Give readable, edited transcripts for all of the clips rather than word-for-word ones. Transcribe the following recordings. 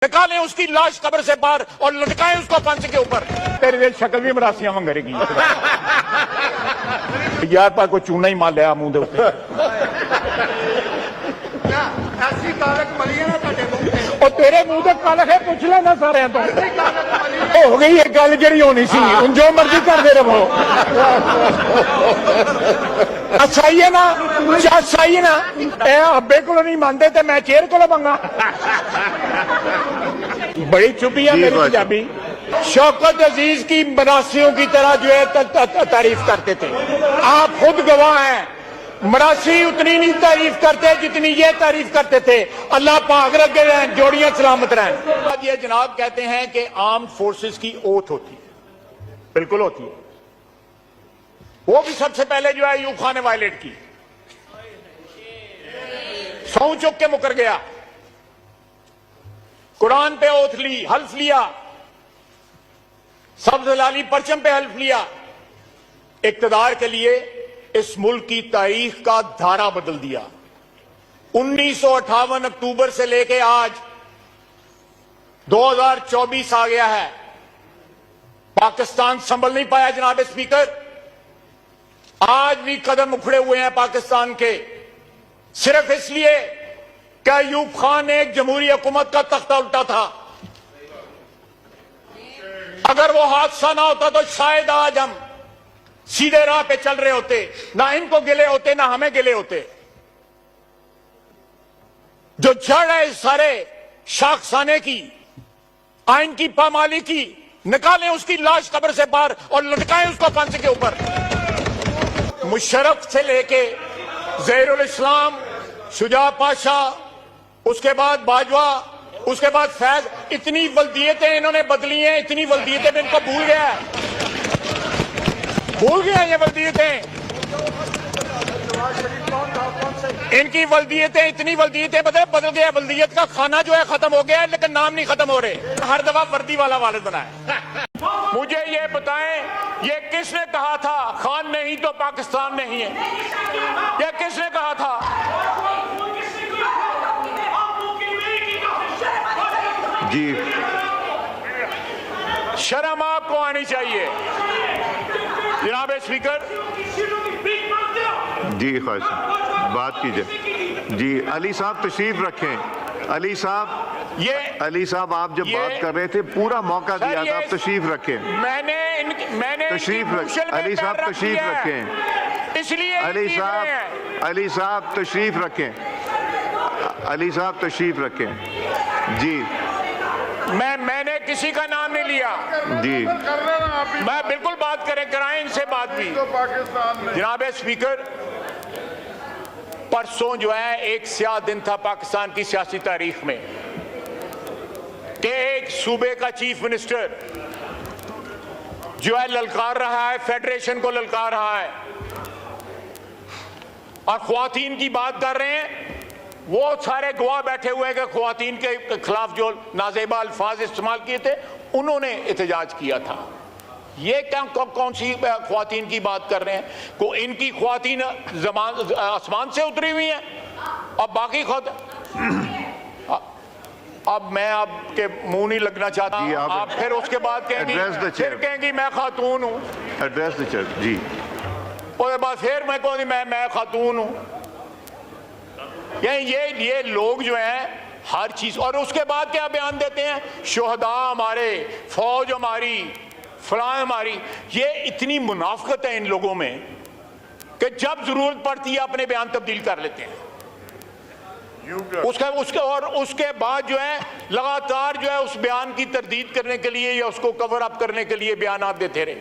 निकालें उसकी लाश कब्र से बाहर और लटकाएं उसको फांसी के ऊपर। तेरी शक्ल भी मरासियां मंगेगी यार, पर कोई चूना ही मार लिया मुंह दे उत्ते। ऐसी कालक मली है ना तेरे मुंह ते। ओ तेरे मुंह ते कालक है, पूछ लेना सारे तो हो गई एक गल जी होनी सी, हुन जो मर्जी करते रहो। अच्छाई है ना, अच्छाई है ना, ए अब्बे को नहीं मानते तो मैं चेयर को मंगा। बड़ी चुपी है मेरी पंजाबी। शौकत अजीज की मरासियों की तरह जो है तारीफ करते थे, आप खुद गवाह हैं। मरासी उतनी नहीं तारीफ करते जितनी ये तारीफ करते थे। अल्लाह पाक रखे रहें, जोड़ियां सलामत रहें। ये जनाब कहते हैं कि आर्म्ड फोर्सेस की ओथ होती है, बिल्कुल होती है। वो भी सबसे पहले जो है यूब खान ने वायलेट की, सौ चुक के मुकर गया, कुरान पे ओथ ली, हल्फ लिया, सब्ज लाली परचम पे हल्फ लिया। इक्तदार के लिए इस मुल्क की तारीख का धारा बदल दिया। 1958 अक्टूबर से लेके आज 2024 आ गया है, पाकिस्तान संभल नहीं पाया जनाब स्पीकर। आज भी कदम उखड़े हुए हैं पाकिस्तान के, सिर्फ इसलिए कि अयूब खान ने एक जमहूरी हुकूमत का तख्ता उल्टा था। अगर वो हादसा ना होता तो शायद आज हम सीधे राह पे चल रहे होते, ना इनको गिले होते ना हमें गिले होते। जो जड़ है इस सारे शाखसाने की, आइन की पामाली की, निकालें उसकी लाश कब्र से बाहर और लटकाएं उसको फांसी के ऊपर। मुशर्रफ से लेके ज़हीरुल इस्लाम, शुजा पाशा, उसके बाद बाजवा, उसके बाद फैज, इतनी वल्दियतें इन्होंने बदली हैं, इतनी वल्दियतें में इनको भूल गया ये वल्दियतें। इनकी वल्दियतें, इतनी वल्दियतें बदल गया। वल्दियत का खाना जो है खत्म हो गया है, लेकिन नाम नहीं खत्म हो रहे। हर दफा वर्दी वाला वालिद बना है। मुझे ये बताएं, ये किसने कहा था खान नहीं तो पाकिस्तान नहीं है? ये किसने कहा था? जी, शर्म आपको आनी चाहिए जनाब स्पीकर। जी ख्वाहिश बात कीजिए। जी अली साहब तशरीफ रखें। अली साहब आप जब बात कर रहे थे पूरा मौका दिया था, आप तशरीफ रखें। मैंने तशरीफ रखें अली साहब, तशरीफ रखें। इसलिए अली साहब तशरीफ रखें। अली साहब तशरीफ रखें। जी मैंने किसी का नाम नहीं लिया जी, मैं बिल्कुल बात कराएं इनसे बात भी। जनाब स्पीकर, परसों जो है एक स्याह दिन था पाकिस्तान की सियासी तारीख में कि एक सूबे का चीफ मिनिस्टर जो है ललकार रहा है, फेडरेशन को ललकार रहा है और ख्वातीन की बात कर रहे हैं। वो सारे गवाह बैठे हुए हैं कि ख्वातीन के खिलाफ जो नाजेबा अल्फाज इस्तेमाल किए थे उन्होंने एहतजाज किया था। ये क्या कौन सी ख्वातीन की बात कर रहे हैं? को इनकी ख्वातीन आसमान से उतरी हुई हैं और बाकी खुद। अब मैं आपके मुंह नहीं लगना चाहता, आप फिर उसके बाद कहेंगी मैं खातून हूँ। Address the chair. जी, उसके बाद फिर मैं कहूँगी मैं खातून हूँ। ये लोग जो हैं हर चीज, और उसके बाद क्या बयान देते हैं, शोहदा हमारे, फौज हमारी, फलां हमारी। ये इतनी मुनाफिकत है इन लोगों में कि जब जरूरत पड़ती है अपने बयान तब्दील कर लेते हैं। उसके बाद जो है लगातार जो है उस बयान की तरदीद करने के लिए या उसको कवर अप करने के लिए बयान देते रहे।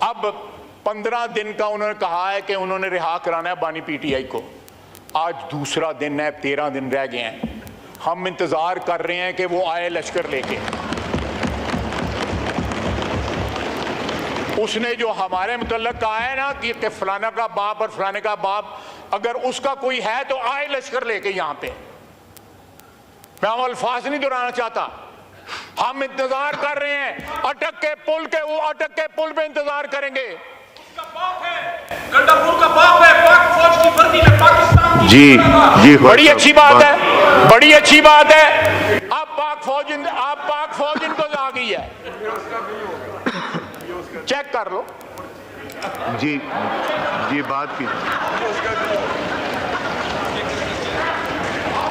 अब 15 दिन का उन्होंने कहा है कि उन्होंने रिहा कराना है बानी पीटीआई को। आज दूसरा दिन है, 13 दिन रह गए हैं। हम इंतजार कर रहे हैं कि वो आए लश्कर लेके। उसने जो हमारे मुतल्लक कहा है ना कि फलाना का बाप और फलाने का बाप, अगर उसका कोई है तो आए लश्कर लेके यहां पे। मैं वो अल्फाज नहीं दोहराना चाहता। हम इंतजार कर रहे हैं, अटक के पुल पे इंतजार करेंगे। गंडापुर का बाप है, पाक फौज की वर्दी में पाकिस्तान की। जी बड़ी अच्छी बात है। बड़ी अच्छी बात है। अब पाक फौज इनको आ गई है, चेक कर लो। जी जी, बात की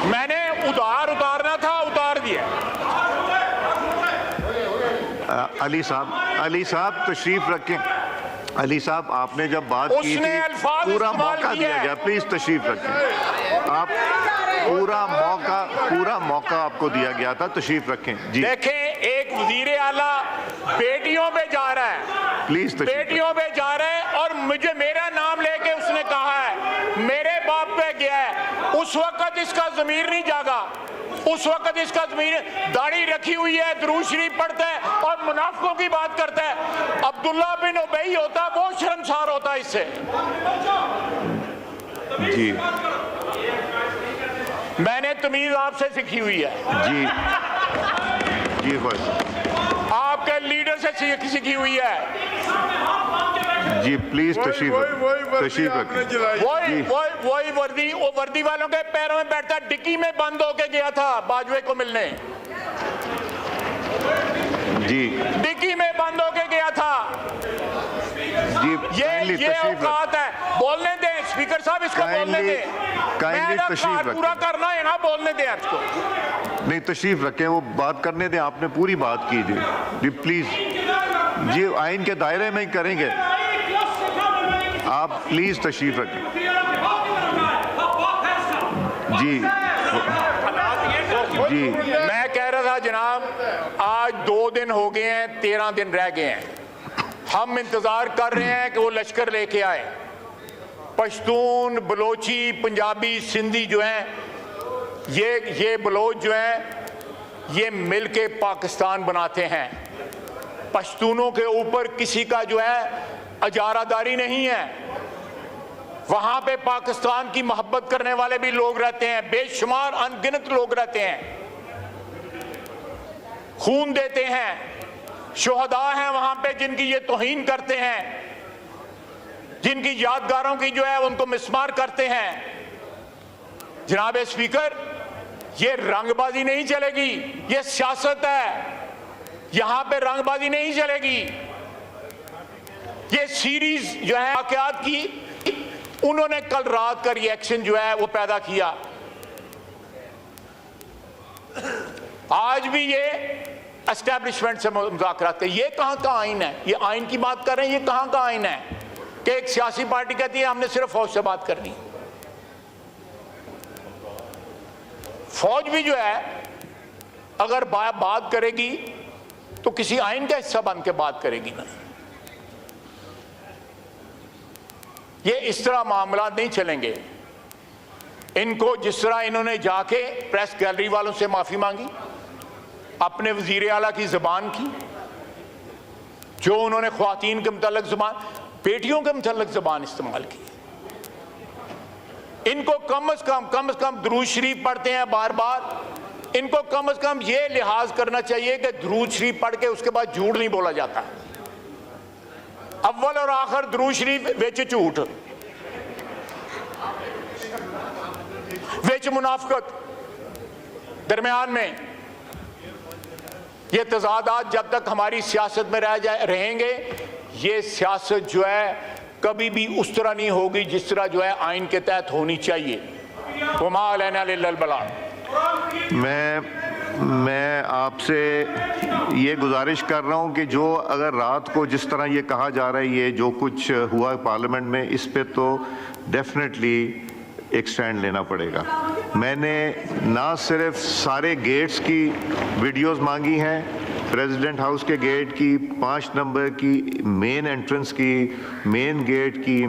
मैंने उतारना था, उतार दिया। अली साहब तशरीफ रखें। अली साहब, आपने जब बात की उसने थी अल्फाज पूरा इस्तेमाल मौका किया दिया है। गया, प्लीज तशरीफ रखें। आप पूरा मौका आपको दिया गया था, तशरीफ रखें। जी देखें, एक वजीर आला बेटियों पे जा रहा है, प्लीज तशरीफ बेटियों पे जा रहा है, और मुझे मेरा नाम लेके उसने कहा है मेरे बाप पे गया है। उस वक्त इसका ज़मीर नहीं जागा, उस वक्त इसका ज़मीर, दाढ़ी रखी हुई है, दुरूद शरीफ पढ़ता है और मुनाफिकों की बात करता है। अब्दुल्ला बिन उबई होता, वो शर्मसार होता इससे। जी मैंने तमीज आपसे सीखी हुई है, जी जी, बस आपके लीडर से सीखी हुई है। जी, प्लीज तशरीफ रखें। वही वर्दी, वो वर्दी वालों के पैरों में बैठता, डिक्की में बंद होके गया था बाजवे को मिलने, जी डिक्की में बंद होके गया था। जी, ये औकात है। बोलने दें स्पीकर साहब, इसको बोलने दें। काइंडली तशरीफ मैं पूरा रखें। करना है ना, बोलने दें इसको। नहीं, तशरीफ रखें, वो बात करने दें। आपने पूरी बात की जी प्लीज। जी, आइन के दायरे में ही करेंगे, आप प्लीज तशरीफ रखें। जी जी, मैं कह रहा था जनाब, आज 2 दिन हो गए हैं, 13 दिन रह गए हैं। हम इंतजार कर रहे हैं कि वो लश्कर लेके आए। पश्तून, बलोची, पंजाबी, सिंधी जो हैं, ये बलोच जो हैं, ये मिलके पाकिस्तान बनाते हैं। पश्तूनों के ऊपर किसी का जो है अजारादारी नहीं है। वहां पे पाकिस्तान की मोहब्बत करने वाले भी लोग रहते हैं, बेशुमार अनगिनत लोग रहते हैं, खून देते हैं। शोहदा हैं वहां पे जिनकी ये तौहीन करते हैं, जिनकी यादगारों की जो है उनको मिसमार करते हैं। जनाब स्पीकर, ये रंगबाजी नहीं चलेगी, ये सियासत है। यहां पे रंगबाजी नहीं चलेगी। ये सीरीज जो है वाकयात की, उन्होंने कल रात का रिएक्शन जो है वो पैदा किया। आज भी ये एस्टैब्लिशमेंट से मुज़ाकरात कर, ये कहां का आइन है? ये आइन की बात कर रहे हैं, ये कहां का आइन है कि एक सियासी पार्टी कहती है हमने सिर्फ फौज से बात करनी। फौज भी जो है अगर बात करेगी तो किसी आइन का हिस्सा बन के बात करेगी ना। ये इस तरह मामला नहीं चलेंगे। इनको जिस तरह इन्होंने जाके प्रेस गैलरी वालों से माफी मांगी, अपने वजीर आला की जबान की, जो उन्होंने ख्वातीन के मुताल्लिक जबान, बेटियों के मुताल्लिक जबान इस्तेमाल की। इनको कम से कम दुरूद शरीफ पढ़ते हैं बार बार, इनको कम से कम ये लिहाज करना चाहिए कि दुरूद शरीफ पढ़ के उसके बाद झूठ नहीं बोला जाता। अव्वल और आखिर दुरूद शरीफ विच झूठ, विच मुनाफिकत, दरमियान में ये तजादात जब तक हमारी सियासत में रहेंगे, ये सियासत जो है कभी भी उस तरह नहीं होगी जिस तरह जो है आइन के तहत होनी चाहिए। वमा अलैना इल्लल बलाग। मैं आपसे ये गुजारिश कर रहा हूँ कि जो अगर रात को जिस तरह ये कहा जा रहा है, ये जो कुछ हुआ पार्लियामेंट में, इस पे तो डेफिनेटली एक स्टैंड लेना पड़ेगा। मैंने ना सिर्फ सारे गेट्स की वीडियोस मांगी हैं, प्रेसिडेंट हाउस के गेट की, 5 नंबर की, मेन एंट्रेंस की, मेन गेट की,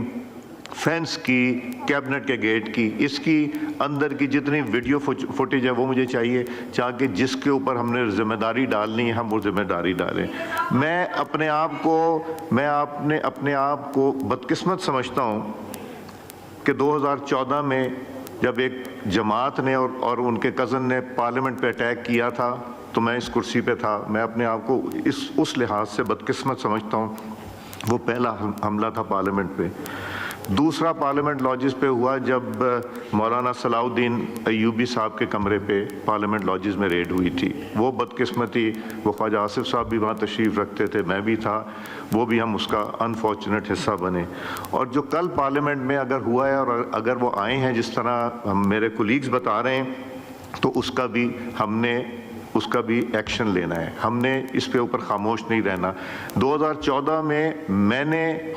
फेंस की, कैबिनेट के गेट की, इसकी अंदर की जितनी वीडियो फुटेज है वो मुझे चाहिए, ताकि जिसके ऊपर हमने जिम्मेदारी डालनी है हम वो जिम्मेदारी डालें। मैं अपने आप को बदकिस्मत समझता हूँ कि 2014 में जब एक जमात ने और उनके कज़न ने पार्लियामेंट पे अटैक किया था तो मैं इस कुर्सी पे था। मैं अपने आप को उस लिहाज से बदकिस्मत समझता हूँ। वो पहला हमला था पार्लियामेंट पे। दूसरा पार्लियामेंट लॉजिस पे हुआ जब मौलाना सलाउद्दीन अयूबी साहब के कमरे पे पार्लियामेंट लॉजिस में रेड हुई थी। वो बदकिस्मती, वो ख्वाजा आसिफ साहब भी वहाँ तशरीफ़ रखते थे, मैं भी था, वो भी हम उसका अनफॉर्चुनेट हिस्सा बने। और जो कल पार्लियामेंट में अगर हुआ है और अगर वो आए हैं जिस तरह हम मेरे कोलीग्स बता रहे हैं, तो उसका भी एक्शन लेना है। हमने इस पे ऊपर खामोश नहीं रहना। 2014 में मैंने